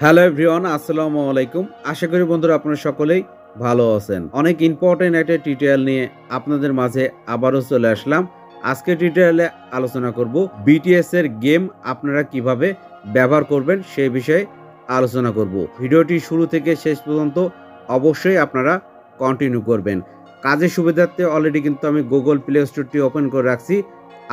Hello everyone, আসসালামু আলাইকুম। আশা করি বন্ধুরা আপনারা সকলেই ভালো আছেন। অনেক ইম্পর্টেন্ট একটা টিউটোরিয়াল নিয়ে আপনাদের মাঝে আবারও চলে আসলাম। আজকে টিউটোরিয়ালে আলোচনা করব বিটিএস এর গেম আপনারা কিভাবে ব্যবহার করবেন সেই বিষয়ে আলোচনা করব। ভিডিওটি শুরু থেকে শেষ পর্যন্ত অবশ্যই আপনারা কন্টিনিউ করবেন। কাজের সুবিধার্থে অলরেডি কিন্তু আমি গুগল প্লে স্টোরটি ওপেন করে রাখছি,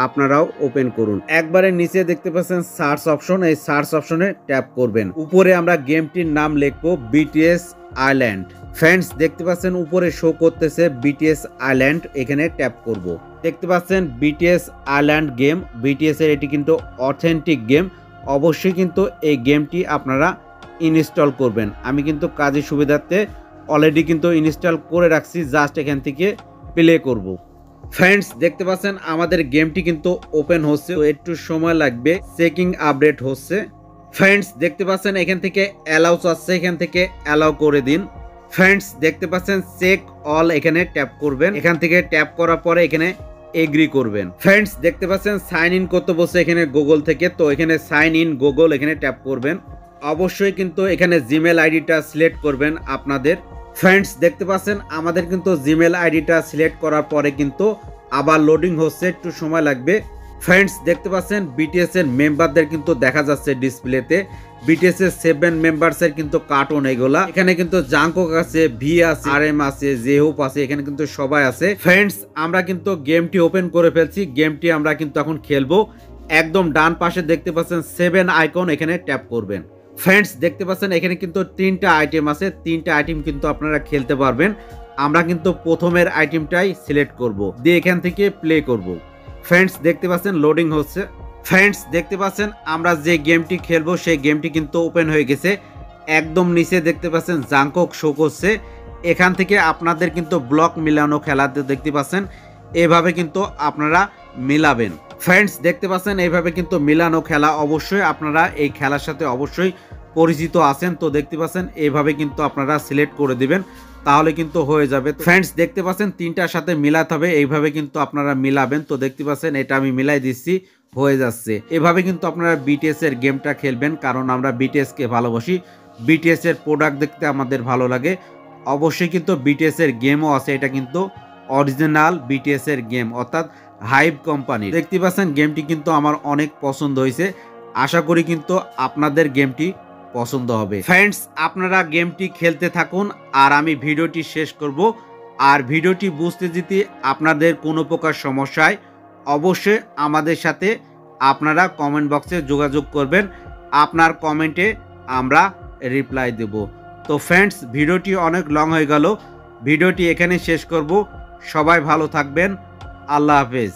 আপনারাও ওপেন করুন। একবারে নিচে দেখতে পাচ্ছেন সার্চ অপশন, এই সার্চ অপশনে ট্যাপ করবেন। উপরে আমরা গেমটির নাম লিখবো বিটিএস আইল্যান্ড। ফ্রেন্ডস দেখতে পাচ্ছেন উপরে শো করতেছে বিটিএস আইল্যান্ড, এখানে ট্যাপ করব। দেখতে পাচ্ছেন বিটিএস আইল্যান্ড গেম। বিটিএস এর এটি কিন্তু অথেন্টিক গেম। অবশ্যই কিন্তু এই গেমটি আপনারা ইনস্টল করবেন। আমি কিন্তু কাজের সুবিধার্থে অলরেডি কিন্তু ইনস্টল করে রাখছি, জাস্ট এখান থেকে প্লে করব। ফ্রেন্ডস দেখতে পাচ্ছেন আমাদের গেমটি কিন্তু ওপেন হচ্ছে, একটু সময় লাগবে, চেকিং আপডেট হচ্ছে। ফ্রেন্ডস দেখতে পাচ্ছেন এখান থেকে অ্যালাউ চাচ্ছে, এখান থেকে অ্যালাউ করে দিন। ফ্রেন্ডস দেখতে পাচ্ছেন চেক অল, এখানে ট্যাপ করবেন। এখান থেকে ট্যাপ করার পরে এখানে এগ্রি করবেন। ফ্রেন্ডস দেখতে পাচ্ছেন সাইন ইন করতে বলছে এখানে গুগল থেকে, তো এখানে সাইন ইন গুগল এখানে ট্যাপ করবেন। অবশ্যই কিন্তু এখানে জিমেল আইডিটা সিলেক্ট করবেন আপনাদের। ফ্রেন্ডস দেখতে পাচ্ছেন আমাদের কিন্তু জিমেল আইডিটা সিলেক্ট করার পরে কিন্তু আবার লোডিং হচ্ছে, একটু সময় লাগবে। ফ্রেন্ডস দেখতে পাচ্ছেন বিটিএস এর মেম্বারদের কিন্তু দেখা যাচ্ছে ডিসপ্লেতে। বিটিএস এর 7 মেম্বারসের কিন্তু কার্টুন এগুলা। এখানে কিন্তু জাঙ্কক আছে, ভি আছে, আরএম আছে, জেহুপ আছে, এখানে কিন্তু সবাই আছে। ফ্রেন্ডস আমরা কিন্তু গেমটি ওপেন করে ফেলছি, গেমটি আমরা কিন্তু এখন খেলবো। একদম ডান পাশে দেখতে পাচ্ছেন 7 আইকন, এখানে ট্যাপ করবেন। ফ্রেন্ডস দেখতে পাচ্ছেন এখানে কিন্তু 3টা আইটেম আছে, 3টা আইটেম কিন্তু আপনারা খেলতে পারবেন। আমরা কিন্তু প্রথমের আইটেমটাই সিলেক্ট করব, দিয়ে এখান থেকে প্লে করব। ফ্রেন্ডস দেখতে পাচ্ছেন লোডিং হচ্ছে। ফ্রেন্ডস দেখতে পাচ্ছেন আমরা যে গেমটি খেলবো সেই গেমটি কিন্তু ওপেন হয়ে গেছে। একদম নিচে দেখতে পাচ্ছেন জাঙ্কক শো করছে। এখান থেকে আপনাদের কিন্তু ব্লক মিলানো খেলাতে দেখতে পাচ্ছেন, এভাবে কিন্তু আপনারা মিলাবেন। ফ্রেন্ডস দেখতে পাচ্ছেন এইভাবে কিন্তু মিলানো খেলা। অবশ্যই আপনারা এই খেলার সাথে অবশ্যই পরিচিত আছেন, তো দেখতে পাচ্ছেন এইভাবে কিন্তু আপনারা সিলেক্ট করে দিবেন, তাহলে কিন্তু হয়ে যাবে। ফ্রেন্ডস দেখতে পাচ্ছেন 3টার সাথে মিলাতে হবে, এইভাবে কিন্তু আপনারা মিলাবেন। তো দেখতে পাচ্ছেন এটা আমি মিলাই দিচ্ছি, হয়ে যাচ্ছে। এভাবে কিন্তু আপনারা বিটিএস এর গেমটা খেলবেন, কারণ আমরা বিটিএস কে ভালোবাসি, বিটিএস এর প্রোডাক্ট দেখতে আমাদের ভালো লাগে। অবশ্যই কিন্তু বিটিএস এর গেমও আছে, এটা কিন্তু অরিজিনাল বিটিএস এর গেম, অর্থাৎ হাইভ কোম্পানি। দেখতে পাচ্ছেন গেমটি কিন্তু আমার অনেক পছন্দ হয়েছে, আশা করি কিন্তু আপনাদের গেমটি পছন্দ হবে। ফ্রেন্ডস আপনারা গেমটি খেলতে থাকুন আর আমি ভিডিওটি শেষ করব। আর ভিডিওটি বুঝতে যদি আপনাদের কোনো প্রকার সমস্যায় অবশ্যই আমাদের সাথে আপনারা কমেন্ট বক্সে যোগাযোগ করবেন, আপনার কমেন্টে আমরা রিপ্লাই দেব। তো ফ্রেন্ডস ভিডিওটি অনেক লং হয়ে গেল, ভিডিওটি এখানে শেষ করব। সবাই ভালো থাকবেন, আল্লাহ হাফেজ।